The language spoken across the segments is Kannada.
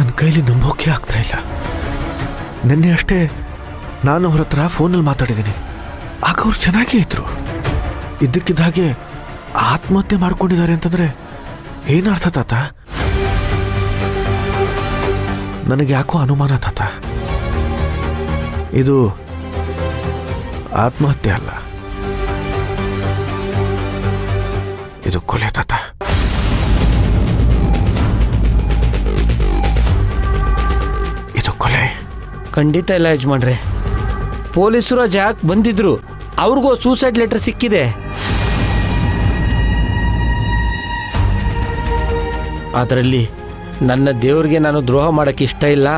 ನನ್ನ ಕೈಲಿ ನಂಬೋಕೆ ಆಗ್ತಾ ಇಲ್ಲ. ನಿನ್ನೆ ಅಷ್ಟೇ ನಾನು ಅವ್ರ ಹತ್ರ ಫೋನಲ್ಲಿ ಮಾತಾಡಿದ್ದೀನಿ. ಆಗ ಅವ್ರು ಚೆನ್ನಾಗೇ ಇದ್ರು. ಇದ್ದಕ್ಕಿದ್ದ ಹಾಗೆ ಆತ್ಮಹತ್ಯೆ ಮಾಡ್ಕೊಂಡಿದ್ದಾರೆ ಅಂತಂದ್ರೆ ಏನರ್ಥ ತಾತ? ನನಗೆ ಯಾಕೋ ಅನುಮಾನ ತಾತ. ಇದು ಆತ್ಮಹತ್ಯೆ ಅಲ್ಲ, ಇದು ಕೊಲೆ ತಾತ. ಇದು ಕೊಲೆ. ಖಂಡಿತ ಇಲ್ಲ ಯಜಮಾನ್ರೆ. ಪೊಲೀಸರು ಜಾಕ್ ಬಂದಿದ್ರು, ಅವ್ರಿಗೂ ಸೂಸೈಡ್ ಲೆಟರ್ ಸಿಕ್ಕಿದೆ. ಅದರಲ್ಲಿ ನನ್ನ ದೇವ್ರಿಗೆ ನಾನು ದ್ರೋಹ ಮಾಡೋಕ್ಕೆ ಇಷ್ಟ ಇಲ್ಲ.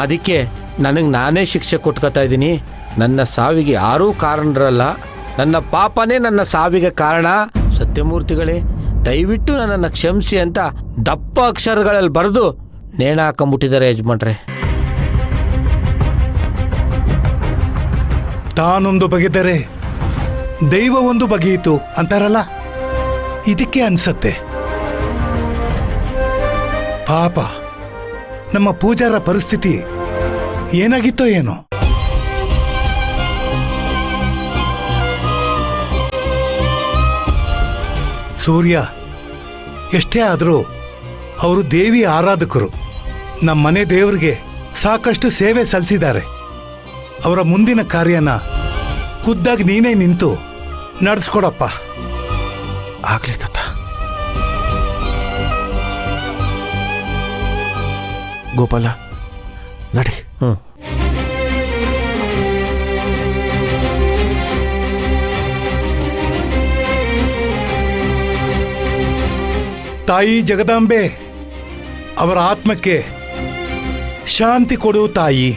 ಅದಕ್ಕೆ ನನಗೆ ನಾನೇ ಶಿಕ್ಷೆ ಕೊಟ್ಕೋತಾ ಇದ್ದೀನಿ. ನನ್ನ ಸಾವಿಗೆ ಯಾರೂ ಕಾರಣರಲ್ಲ, ನನ್ನ ಪಾಪನೇ ನನ್ನ ಸಾವಿಗೆ ಕಾರಣ. ಸತ್ಯಮೂರ್ತಿಗಳೇ, ದಯವಿಟ್ಟು ನನ್ನನ್ನು ಕ್ಷಮಿಸಿ ಅಂತ ದಪ್ಪ ಅಕ್ಷರಗಳಲ್ಲಿ ಬರೆದು ನೇಣ ಹಾಕೊಂಬಿಟ್ಟಿದ್ದಾರೆ ಯಜಮಾನ್ರೆ. ತಾನೊಂದು ಬಗೆದರೆ ದೈವ ಒಂದು ಬಗೆಯಿತು ಅಂತಾರಲ್ಲ, ಇದಕ್ಕೆ ಅನ್ಸತ್ತೆ. ಪಾಪ ನಮ್ಮ ಪೂಜಾರ ಪರಿಸ್ಥಿತಿ ಏನಾಗಿತ್ತೋ ಏನೋ. ಸೂರ್ಯ ಎಷ್ಟೇ ಆದರೂ ಅವರು ದೇವಿ ಆರಾಧಕರು. ನಮ್ಮ ಮನೆ ದೇವರಿಗೆ ಸಾಕಷ್ಟು ಸೇವೆ ಸಲ್ಲಿಸಿದ್ದಾರೆ. ಅವರ ಮುಂದಿನ ಕಾರ್ಯನ ಖುದ್ದಾಗಿ ನೀನೇ ನಿಂತು ನಡೆಸ್ಕೊಡಪ್ಪ. ಆಗ್ಲಿ ತಾತ. ಗೋಪಾಲ, ನಡಿ. ತಾಯಿ ಜಗದಾಂಬೆ, ಅವರ ಆತ್ಮಕ್ಕೆ ಶಾಂತಿ ಕೊಡು ತಾಯಿ.